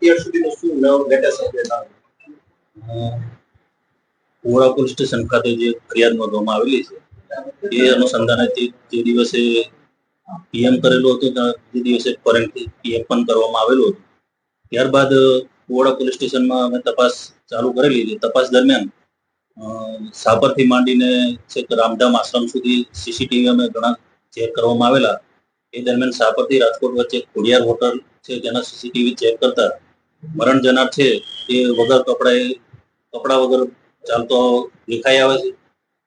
અત્યાર સુધીનું શું લેટેસ્ટ અપડેટ આવે? કુવાડા પોલીસ સ્ટેશન ખાતે જે ફરિયાદ નોંધવામાં આવેલી છે એ અનુસંધાને જે દિવસે પીએમ કરેલું હતું જે દિવસે ફોરેન્સિક પીએમ પણ કરવામાં આવેલું હતું. ત્યારબાદ કુવાડા પોલીસ સ્ટેશનમાં અમે તપાસ ચાલુ કરેલી છે. તપાસ દરમિયાન સાપરથી માંડીને છેક રામધામ આશ્રમ સુધી સીસીટીવી અમે ઘણા ચેક કરવામાં આવેલા. એ દરમિયાન સાપરથી રાજકોટ વચ્ચે ખોડિયાર હોટલ છે તેના સીસીટીવી ચેક કરતા મરણ જનાર છે એ વગર કપડા વગર ચાલતો દેખાઈ આવે છે.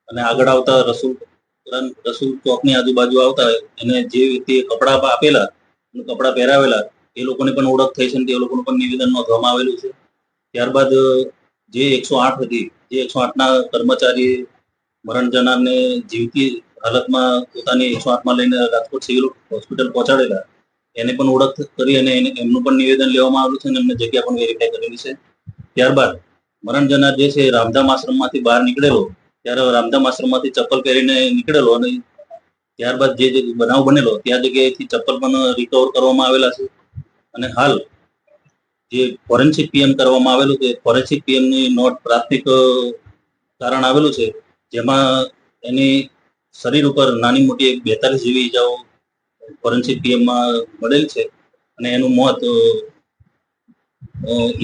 અને આગળ આવતા રસુલ ચોકની આજુબાજુ આવતા એને જે વ્યક્તિએ કપડા આપેલા કપડા પહેરાવેલા એ લોકોની પણ ઓળખ થઈ છે. તે લોકોનું પણ નિવેદન નોંધવામાં આવેલું છે. ત્યારબાદ જે 108 હતી જે 108ના કર્મચારી મરણ જનારને જીવતી હાલતમાં પોતાની 108માં લઈને રાજકોટ સિવિલ હોસ્પિટલ પહોંચાડેલા એને પણ ઓળખ કરી અને એમનું પણ નિવેદન લેવામાં આવેલું છે અને એમને જગ્યા પણ વેરીફાઈ કરેલી છે. ત્યારબાદ મરણ જનાર જે છે રામધામ આશ્રમમાંથી બહાર નીકળેલો ત્યારે રામધામ આશ્રમમાંથી ચપ્પલ પહેરીને નીકળેલો અને ત્યારબાદ જે બનાવ બનેલો ત્યાં જગ્યાએથી ચપ્પલ પણ રિકવર કરવામાં આવેલા છે. અને હાલ જે ફોરેન્સિક પીએમ કરવામાં આવેલું છે ફોરેન્સિક પીએમની નોટ પ્રાથમિક કારણ આવેલું છે જેમાં એની શરીર ઉપર નાની મોટી 42 જેવી ઈજાઓ ફોરેન્સિક પીએમમાં મળેલ છે અને એનું મોત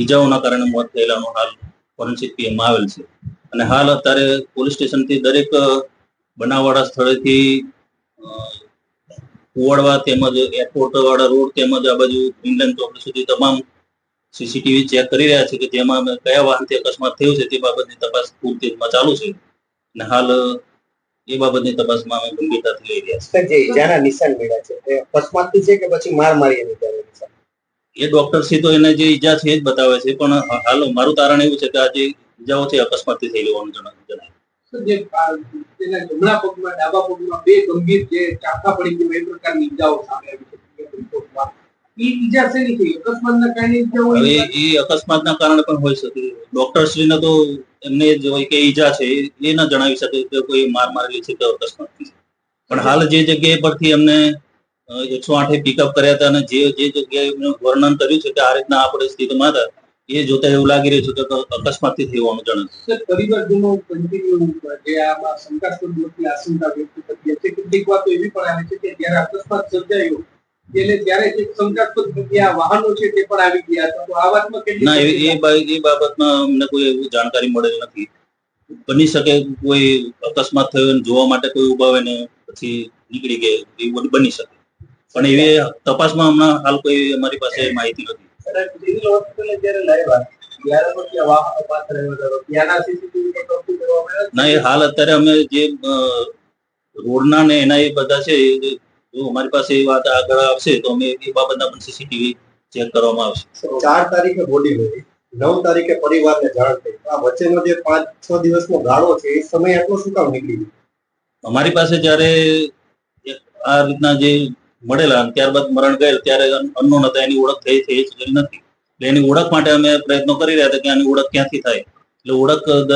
ઈજાઓના કારણે મોત થયેલાનું હાલ ફોરેન્સિક પીએમમાં આવેલ છે. અને હાલ અત્યારે પોલીસ સ્ટેશનથી દરેક બનાવવાળા સ્થળેથી કુવાડવા તેમજ એરપોર્ટ વાળા રોડ તેમજ આ બાજુ ઇંગ્લેન્ડ ચોક સુધી તમામ સીસીટીવી ચેક કરી રહ્યા છે કે જેમાં કયા વાહનથી અકસ્માત થયું છે તે બાબતની તપાસ પૂરતીમાં ચાલુ છે. અને હાલ એ બાબતની તપાસમાં અમે ગંભીરતાથી લઈ રહ્યા છીએ. જે ઈજાના નિશાન મળ્યા છે તે અકસ્માતથી છે કે પછી માર મારીને ઈજાના નિશાન? એ ડોક્ટરશ્રી તો એને જે ઈજા છે એ જ બતાવે છે પણ હાલ મારું તારણ એવું છે કે આ જે ઈજાઓ છે અકસ્માતથી થઈ હોવાનું જણાય. જે તેના જમણા પગમાં ડાબા પગમાં બે ગંભીર જે ચાકા પડી ગઈ એ પ્રકારની ઈજાઓ સામે આવી છે રિપોર્ટમાં. એ ઈજા શેની થઈ? અકસ્માતના કારણે ઈજાઓ? હવે એ અકસ્માતના કારણે પણ હોઈ શકે. ડોક્ટરશ્રીને તો એમને જ હોય કે ઈજા છે એ ન જણાવી શકે કે કોઈ માર મારેલી છે કે અકસ્માતથી. પણ હાલ જે જગ્યાએ પરથી અમને 108 પિકઅપ કર્યા હતા અને જે જગ્યાએ વર્ણન કર્યું છે કે આ રીતના આ પરિસ્થિતિમાં હતા એ જોતા એવું લાગી રહ્યું છે કે અકસ્માતથી થઈ હોવાનું જણાય. પરિવારજનો કન્ટિન્યુ જે આમાં શંકાસ્પદ મોટી આશંકા વ્યક્ત કરી છે. કેટલીક વાતો એવી પણ આવે છે કે જ્યારે અકસ્માત સર્જાયો એટલે ત્યારે જે શંકાસ્પદ જગ્યા વાહનો છે તે પણ આવી ગયા હતા. તો આ વાતમાં કેટલી ના એ બાબતમાં અમને કોઈ એવું જાણકારી મળેલ નથી. બની શકે કોઈ અકસ્માત થયો જોવા માટે કોઈ ઉભા હોય ને પછી નીકળી ગયા એવું બની શકે પણ એવી તપાસમાં હમણાં હાલ કોઈ અમારી પાસે માહિતી નથી. સિવિલ હોસ્પિટલે જ્યારે લાવ્યા ત્યારે તો ત્યાં વાહનો પાછળ ત્યાંના સીસીટીવી પર કબજો કરવામાં આવ્યો? ના એ હાલ અત્યારે અમે જે રોડના ને એના એ બધા છે જો અમારી પાસે એ વાત આગળ આવશે તો અમે એ બાબતના પણ સીસીટીવી ચેક કરવામાં આવશે. 4 તારીખે બોડી મળી, 9 તારીખે પરિવારને જાણ થઈ. આ વચ્ચેનો જે 5-6 દિવસનો ગાળો છે એ સમય આટલો શું કામ નીકળી ગયો? અમારી પાસે જ્યારે આ રીતના જે મળેલા ત્યારબાદ મરણ ગયેલ ત્યારે અનનોન હતા એની ઓળખ થઈ નથી એટલે એની ઓળખ માટે અમે પ્રયત્નો કરી રહ્યા હતા કે આની ઓળખ ક્યાંથી થાય એટલે ઓળખ